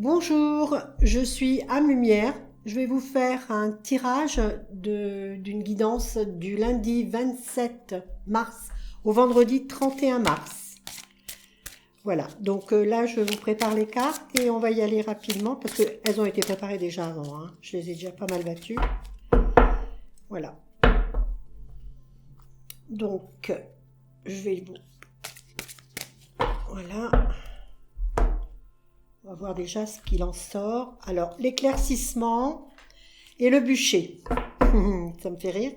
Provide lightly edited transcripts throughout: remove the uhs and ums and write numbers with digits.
Bonjour, je suis Âme Lumière. Je vais vous faire un tirage d'une guidance du lundi 27 mars au vendredi 31 mars. Voilà, donc là je vous prépare les cartes et on va y aller rapidement parce qu'elles ont été préparées déjà avant, hein. Je les ai déjà pas mal battues. Voilà. Donc, je vais vous... Voilà. On va voir déjà ce qu'il en sort. Alors, l'éclaircissement et le bûcher. Ça me fait rire.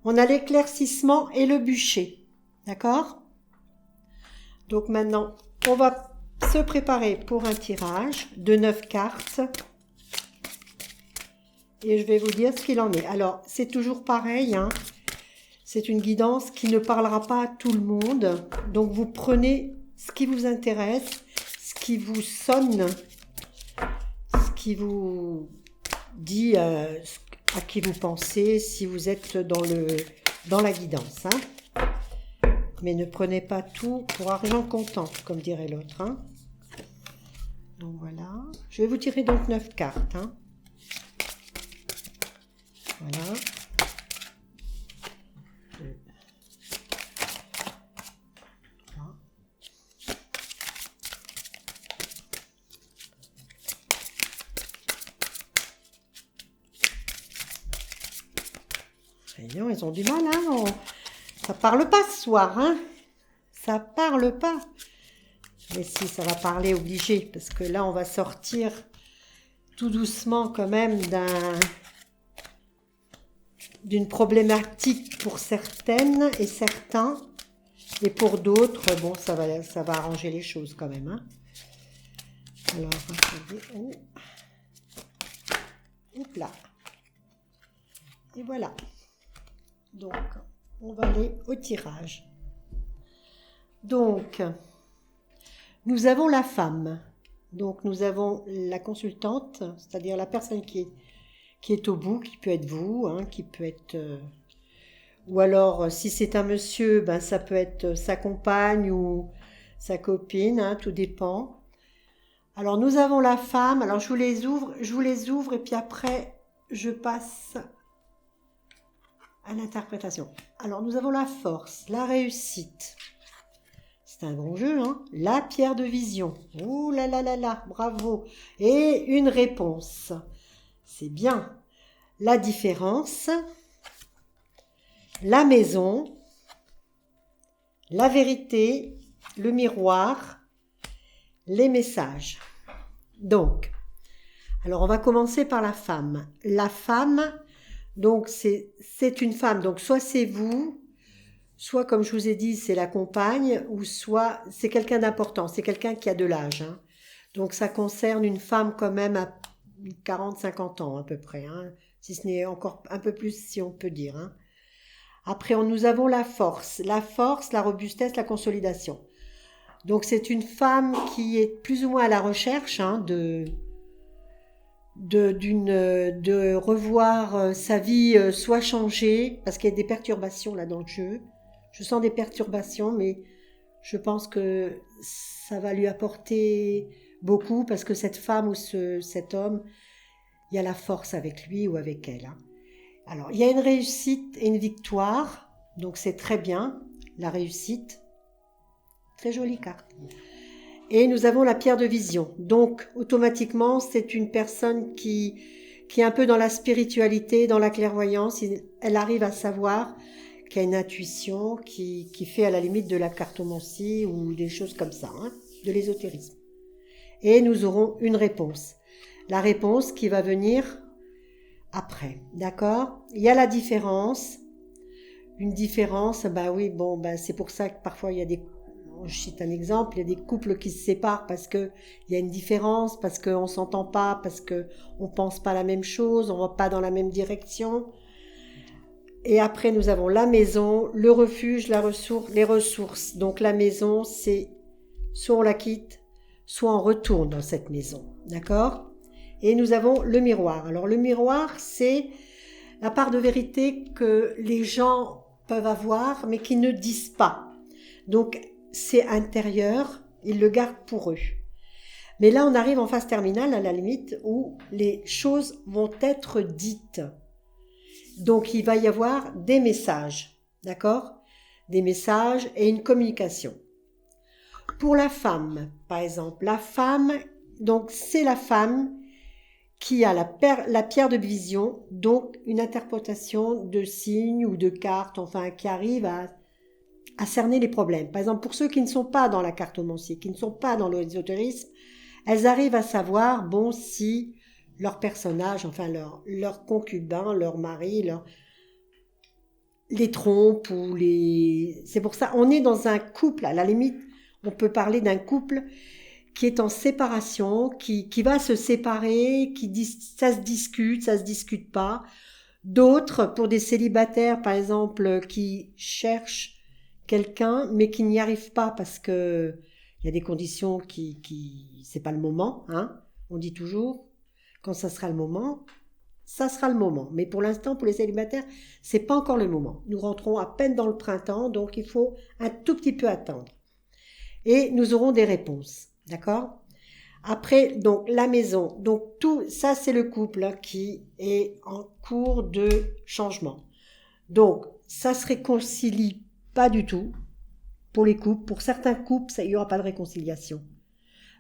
On a l'éclaircissement et le bûcher. D'accord ? Donc maintenant, on va se préparer pour un tirage de 9 cartes. Et je vais vous dire ce qu'il en est. Alors, c'est toujours pareil, hein. C'est une guidance qui ne parlera pas à tout le monde. Donc, vous prenez ce qui vous intéresse, ce qui vous sonne, ce qui vous dit à qui vous pensez, si vous êtes dans la guidance, hein. Mais ne prenez pas tout pour argent comptant, comme dirait l'autre, hein. Donc voilà. Je vais vous tirer donc 9 cartes, hein. Voilà. Voyons, ils ont du mal, hein. Ça parle pas ce soir, hein. Ça parle pas. Mais si, ça va parler obligé, parce que là, on va sortir tout doucement quand même d'une problématique pour certaines et certains. Et pour d'autres, bon, ça va arranger les choses quand même, hein. Alors, attendez. Hop là. Et voilà. Donc, on va aller au tirage. Donc, nous avons la femme. Donc, nous avons la consultante, c'est-à-dire la personne qui est au bout, qui peut être vous, hein, qui peut être... ou alors, si c'est un monsieur, ben, ça peut être sa compagne ou sa copine, hein, tout dépend. Alors, nous avons la femme. Alors, je vous les ouvre et puis après, je passe à l'interprétation. Alors, nous avons la force, la réussite. C'est un bon jeu, hein. La pierre de vision. Ouh là là là là, bravo. Et une réponse. C'est bien. La différence. La maison. La vérité. Le miroir. Les messages. Donc, alors on va commencer par la femme. La femme, donc c'est une femme. Donc soit c'est vous, soit comme je vous ai dit, c'est la compagne, ou soit c'est quelqu'un d'important, c'est quelqu'un qui a de l'âge, hein. Donc ça concerne une femme quand même à 40-50 ans à peu près, hein, si ce n'est encore un peu plus si on peut dire, hein. Après, nous avons la force, la robustesse, la consolidation. Donc c'est une femme qui est plus ou moins à la recherche, hein, de revoir sa vie soit changer, parce qu'il y a des perturbations là dans le jeu. Je sens des perturbations, mais je pense que ça va lui apporter beaucoup, parce que cette femme ou cet homme, il y a la force avec lui ou avec elle, hein. Alors, il y a une réussite et une victoire, donc c'est très bien, la réussite. Très jolie carte. Et nous avons la pierre de vision. Donc, automatiquement, c'est une personne qui est un peu dans la spiritualité, dans la clairvoyance. Elle arrive à savoir, qui a une intuition, qui fait à la limite de la cartomancie ou des choses comme ça, hein, de l'ésotérisme. Et nous aurons une réponse. La réponse qui va venir après, d'accord ? Il y a la différence. Une différence, bah oui, bon, bah c'est pour ça que parfois il y a je cite un exemple, il y a des couples qui se séparent parce que il y a une différence, parce qu'on s'entend pas, parce que on pense pas la même chose, on va pas dans la même direction. Et après, nous avons la maison, le refuge, les ressources. Donc la maison, c'est soit on la quitte, soit on retourne dans cette maison, d'accord ? Et nous avons le miroir. Alors le miroir, c'est la part de vérité que les gens peuvent avoir, mais qui ne disent pas. Donc c'est intérieur, ils le gardent pour eux. Mais là, on arrive en phase terminale, à la limite, où les choses vont être dites. Donc, il va y avoir des messages, d'accord? Des messages et une communication. Pour la femme, par exemple, la femme, donc c'est la femme qui a la pierre de vision, donc une interprétation de signes ou de cartes, enfin, qui arrive à cerner les problèmes. Par exemple, pour ceux qui ne sont pas dans la cartomancie, qui ne sont pas dans l'ésotérisme, elles arrivent à savoir, bon, si leur personnage, enfin leur concubin, leur mari, les trompe ou les... C'est pour ça, on est dans un couple, à la limite, on peut parler d'un couple qui est en séparation, qui va se séparer, ça se discute pas. D'autres, pour des célibataires, par exemple, qui cherchent quelqu'un, mais qui n'y arrivent pas parce que il y a des conditions c'est pas le moment, hein. On dit toujours, quand ça sera le moment, ça sera le moment. Mais pour l'instant, pour les célibataires, c'est pas encore le moment. Nous rentrons à peine dans le printemps, donc il faut un tout petit peu attendre. Et nous aurons des réponses, d'accord? Après, donc, la maison. Donc, tout ça, c'est le couple qui est en cours de changement. Donc, ça se réconcilie pas du tout pour les couples. Pour certains couples, il n'y aura pas de réconciliation.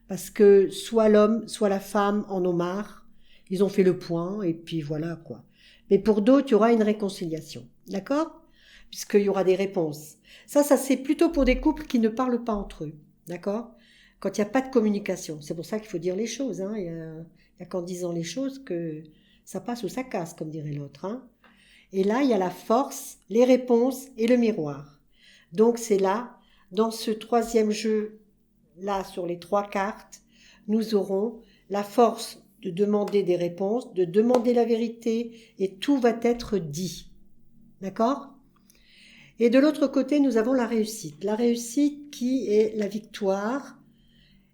Parce que soit l'homme, soit la femme en ont marre. Ils ont fait le point et puis voilà, quoi. Mais pour d'autres, il y aura une réconciliation. D'accord? Puisqu'il y aura des réponses. Ça, c'est plutôt pour des couples qui ne parlent pas entre eux. D'accord? Quand il n'y a pas de communication. C'est pour ça qu'il faut dire les choses. Hein. Il y a qu'en disant les choses que ça passe ou ça casse, comme dirait l'autre. Hein. Et là, il y a la force, les réponses et le miroir. Donc c'est là, dans ce troisième jeu, là, sur les 3 cartes, nous aurons la force de demander des réponses, de demander la vérité, et tout va être dit. D'accord ? Et de l'autre côté, nous avons la réussite. La réussite qui est la victoire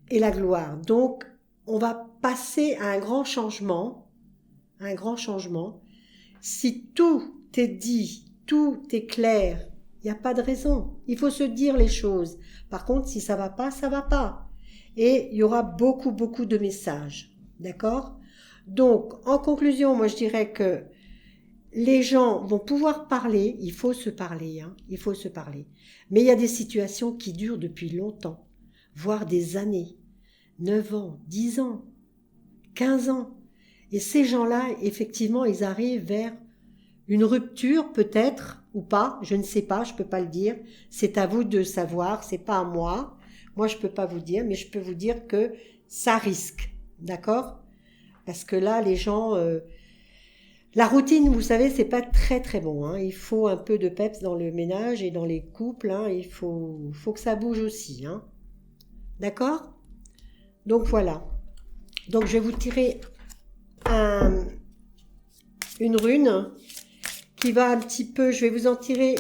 et la gloire. Donc, on va passer à un grand changement. Un grand changement. Si tout est dit, tout est clair, il n'y a pas de raison. Il faut se dire les choses. Par contre, si ça va pas, ça va pas. Et il y aura beaucoup, beaucoup de messages. D'accord ? Donc, en conclusion, moi je dirais que les gens vont pouvoir parler, il faut se parler, hein, il faut se parler. Mais il y a des situations qui durent depuis longtemps, voire des années, 9 ans, 10 ans, 15 ans. Et ces gens-là, effectivement, ils arrivent vers une rupture peut-être, ou pas, je ne sais pas, je ne peux pas le dire. C'est à vous de savoir, c'est pas à moi. Moi, je ne peux pas vous dire, mais je peux vous dire que ça risque, d'accord ? Parce que là, les gens... La routine, vous savez, c'est pas très très bon. Hein. Il faut un peu de peps dans le ménage et dans les couples. Hein. Il faut que ça bouge aussi. Hein. D'accord ? Donc voilà. Donc je vais vous tirer une rune qui va un petit peu... Je vais vous en tirer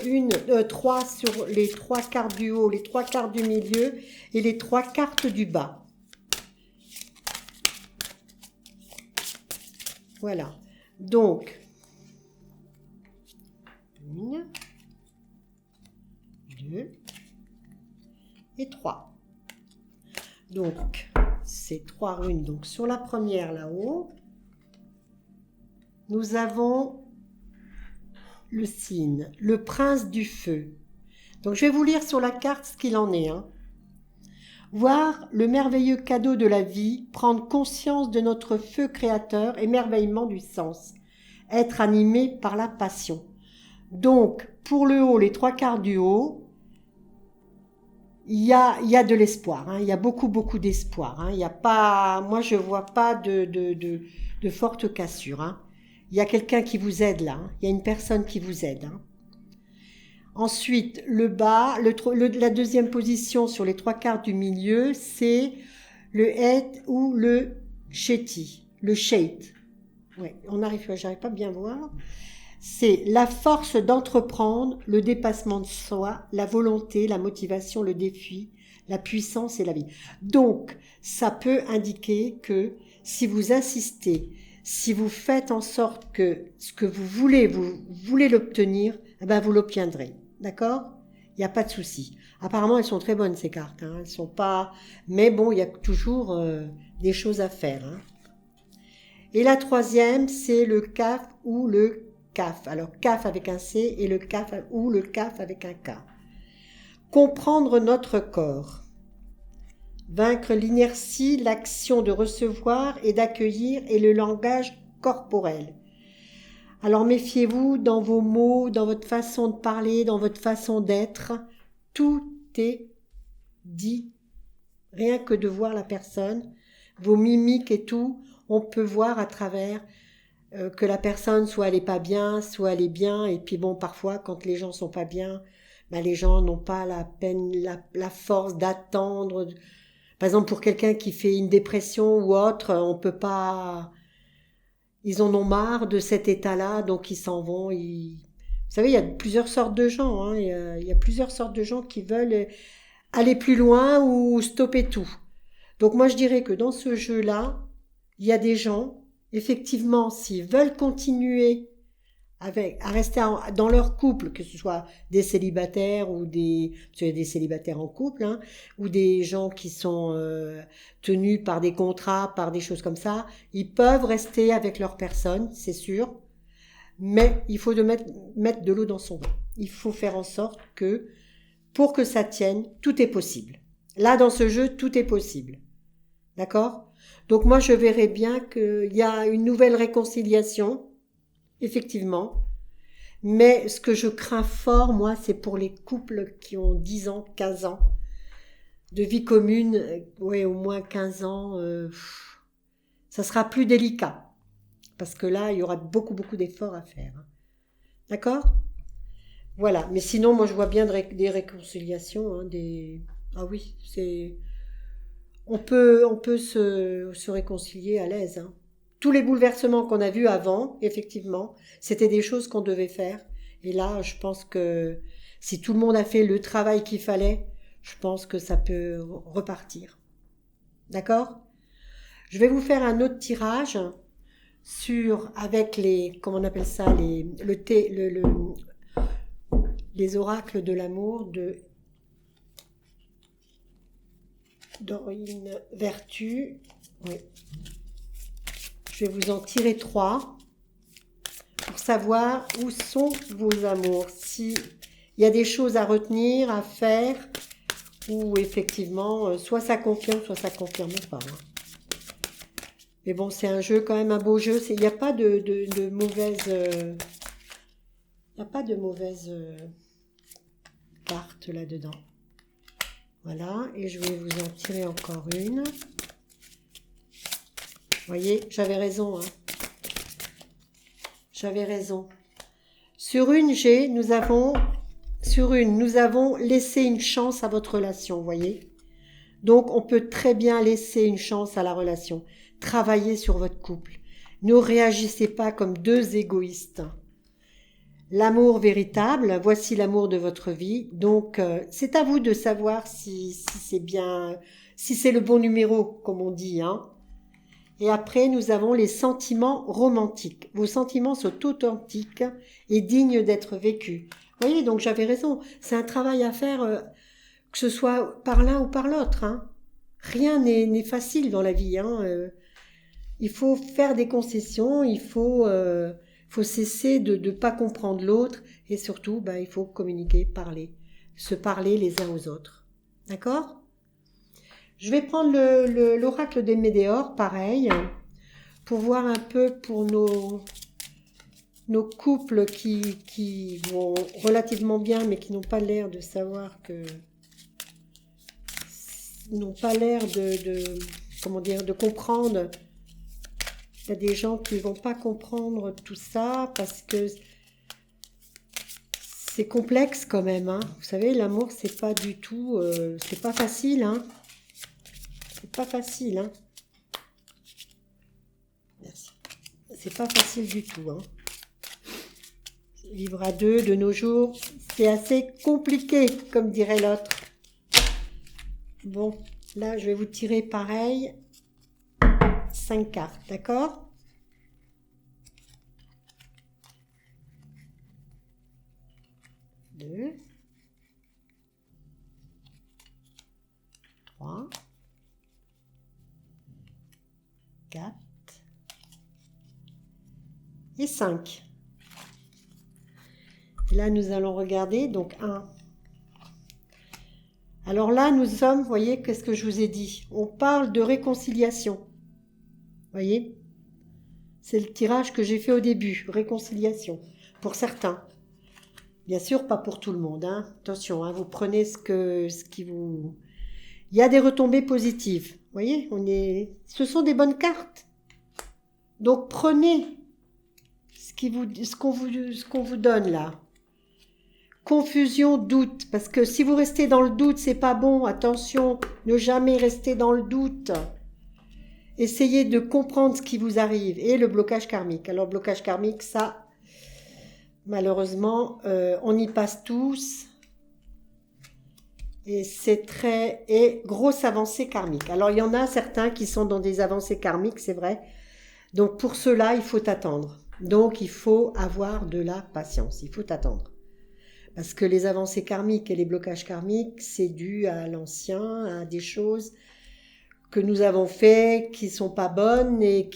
3 sur les 3 cartes du haut, les 3 cartes du milieu et les 3 cartes du bas. Voilà. Donc, 1, 2 et 3. Donc, ces 3 runes. Donc, sur la première là-haut, nous avons le cygne, le prince du feu. Donc, je vais vous lire sur la carte ce qu'il en est. Hein. Voir le merveilleux cadeau de la vie, prendre conscience de notre feu créateur, émerveillement du sens, être animé par la passion. Donc, pour le haut, les 3 quarts du haut, il y a de l'espoir, hein, il y a beaucoup, beaucoup d'espoir. Hein, il y a pas, moi, je vois pas de forte cassure. Hein. Il y a quelqu'un qui vous aide là, hein, il y a une personne qui vous aide. Hein. Ensuite, le bas, la deuxième position sur les 3 quarts du milieu, c'est le het ou le chéti, le shait. Ouais, j'arrive pas à bien voir. C'est la force d'entreprendre, le dépassement de soi, la volonté, la motivation, le défi, la puissance et la vie. Donc, ça peut indiquer que si vous insistez, si vous faites en sorte que ce que vous voulez l'obtenir, eh ben vous l'obtiendrez. D'accord ? Il n'y a pas de souci. Apparemment, elles sont très bonnes, ces cartes. Hein. Elles sont pas... Mais bon, il y a toujours des choses à faire. Hein. Et la troisième, c'est le CAF ou le CAF. Alors CAF avec un C et le CAF ou le CAF avec un K. Comprendre notre corps. Vaincre l'inertie, l'action de recevoir et d'accueillir et le langage corporel. Alors méfiez-vous dans vos mots, dans votre façon de parler, dans votre façon d'être. Tout est dit. Rien que de voir la personne, vos mimiques et tout, on peut voir à travers que la personne, soit elle est pas bien, soit elle est bien. Et puis bon, parfois, quand les gens sont pas bien, ben, les gens n'ont pas la peine, la force d'attendre. Par exemple, pour quelqu'un qui fait une dépression ou autre, on peut pas... Ils en ont marre de cet état-là, donc ils s'en vont. Vous savez, il y a plusieurs sortes de gens. Hein. Il y a plusieurs sortes de gens qui veulent aller plus loin ou stopper tout. Donc moi, je dirais que dans ce jeu-là, il y a des gens, effectivement, s'ils veulent continuer à rester dans leur couple, que ce soit des célibataires ou parce qu'il y a des célibataires en couple, hein, ou des gens qui sont tenus par des contrats, par des choses comme ça, ils peuvent rester avec leur personne, c'est sûr, mais il faut mettre de l'eau dans son vin. Il faut faire en sorte que, pour que ça tienne, tout est possible. Là, dans ce jeu, tout est possible. D'accord ? Donc moi, je verrais bien qu'il y a une nouvelle réconciliation, effectivement. Mais ce que je crains fort, moi, c'est pour les couples qui ont 10 ans, 15 ans de vie commune, ouais, au moins 15 ans, ça sera plus délicat. Parce que là, il y aura beaucoup, beaucoup d'efforts à faire. D'accord ? Voilà. Mais sinon, moi, je vois bien des réconciliations, hein, Ah oui, c'est... On peut se réconcilier à l'aise. Hein. Tous les bouleversements qu'on a vus avant, effectivement, c'était des choses qu'on devait faire. Et là, je pense que si tout le monde a fait le travail qu'il fallait, je pense que ça peut repartir. D'accord ? Je vais vous faire un autre tirage avec comment on appelle ça, les oracles de l'amour de Dorine Vertu. Oui. Je vais vous en tirer 3 pour savoir où sont vos amours. S'il y a des choses à retenir, à faire, ou effectivement, soit ça confirme pas. Hein. Mais bon, c'est un jeu, quand même un beau jeu. Il n'y a pas de mauvaise... Il n'y a pas de mauvaise carte là-dedans. Voilà, et je vais vous en tirer encore une. Vous voyez, j'avais raison. Hein. J'avais raison. Sur une, nous avons laissé une chance à votre relation, vous voyez. Donc, on peut très bien laisser une chance à la relation. Travaillez sur votre couple. Ne réagissez pas comme deux égoïstes. L'amour véritable, voici l'amour de votre vie. Donc, c'est à vous de savoir si c'est bien, si c'est le bon numéro, comme on dit. Hein. Et après, nous avons les sentiments romantiques. Vos sentiments sont authentiques et dignes d'être vécus. Vous voyez, donc j'avais raison. C'est un travail à faire, que ce soit par l'un ou par l'autre. Hein. Rien n'est facile dans la vie. Hein. Il faut faire des concessions, il faut cesser de ne pas comprendre l'autre et surtout, il faut communiquer, parler, se parler les uns aux autres. D'accord ? Je vais prendre l'oracle des Médéors, pareil, pour voir un peu pour nos couples qui vont relativement bien mais qui n'ont pas l'air de savoir que... n'ont pas l'air de comprendre. Il y a des gens qui ne vont pas comprendre tout ça parce que c'est complexe quand même. Hein. Vous savez, l'amour, c'est pas du tout... c'est pas facile. Hein. C'est pas facile. Hein. Merci. C'est pas facile du tout. Hein. Vivre à deux de nos jours, c'est assez compliqué, comme dirait l'autre. Bon, là, je vais vous tirer pareil. 5 cartes, d'accord ? Deux. 3. 4 et 5. Et là, nous allons regarder, donc 1. Alors là, nous sommes, vous voyez, qu'est-ce que je vous ai dit? On parle de réconciliation. Vous voyez? C'est le tirage que j'ai fait au début, réconciliation, pour certains. Bien sûr, pas pour tout le monde, hein. Attention, hein, vous prenez ce qui vous... Il y a des retombées positives. Vous voyez, ce sont des bonnes cartes. Donc prenez ce qu'on vous donne là. Confusion, doute, parce que si vous restez dans le doute, c'est pas bon. Attention, ne jamais rester dans le doute. Essayez de comprendre ce qui vous arrive. Et le blocage karmique. Alors, blocage karmique, ça, malheureusement, on y passe tous. Et c'est grosse avancée karmique. Alors, il y en a certains qui sont dans des avancées karmiques, c'est vrai. Donc, pour cela, il faut attendre. Donc, il faut avoir de la patience. Il faut attendre. Parce que les avancées karmiques et les blocages karmiques, c'est dû à l'ancien, à des choses que nous avons fait, qui sont pas bonnes et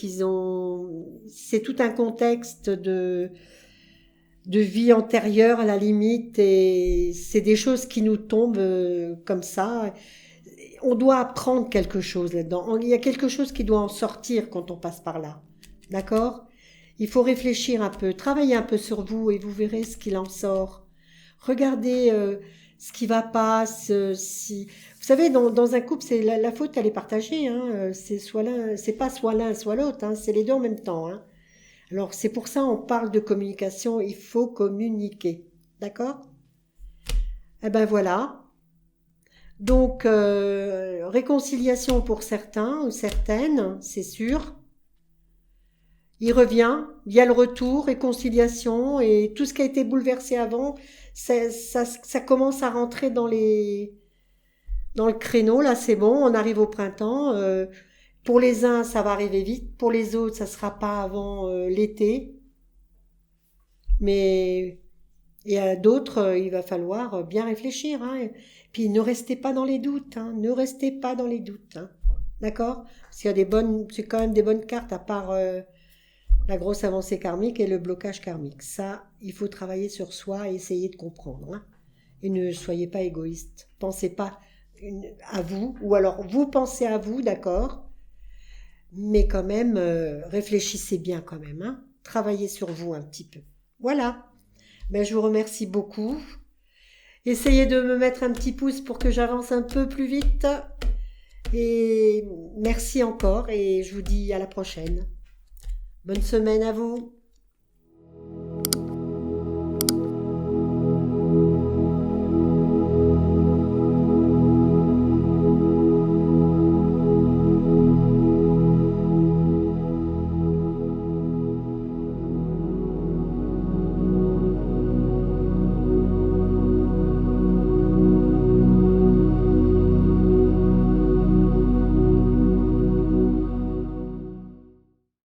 c'est tout un contexte de vie antérieure à la limite, et c'est des choses qui nous tombent comme ça. On doit apprendre quelque chose là-dedans. Il y a quelque chose qui doit en sortir quand on passe par là. D'accord? Il faut réfléchir un peu, travailler un peu sur vous et vous verrez ce qu'il en sort. Regardez ce qui va pas. Vous savez, dans un couple, c'est la faute, elle est partagée. Hein. C'est pas soit l'un, soit l'autre. Hein. C'est les deux en même temps. Hein. Alors, c'est pour ça on parle de communication. Il faut communiquer. D'accord? Eh ben voilà. Donc, réconciliation pour certains ou certaines, c'est sûr. Il revient, il y a le retour, réconciliation, et tout ce qui a été bouleversé avant, ça commence à rentrer dans le créneau. Là, c'est bon, on arrive au printemps. Pour les uns, ça va arriver vite. Pour les autres, ça sera pas avant l'été. Mais et à d'autres, il va falloir bien réfléchir. Hein. Puis ne restez pas dans les doutes. Hein. Ne restez pas dans les doutes. Hein. D'accord? Parce qu'il y a c'est quand même des bonnes cartes à part la grosse avancée karmique et le blocage karmique. Ça, il faut travailler sur soi et essayer de comprendre. Hein. Et ne soyez pas égoïste. Pensez pas à vous, ou alors vous pensez à vous, d'accord, mais quand même, réfléchissez bien quand même. Hein. Travaillez sur vous un petit peu. Voilà. Ben, je vous remercie beaucoup. Essayez de me mettre un petit pouce pour que j'avance un peu plus vite. Et merci encore et je vous dis à la prochaine. Bonne semaine à vous.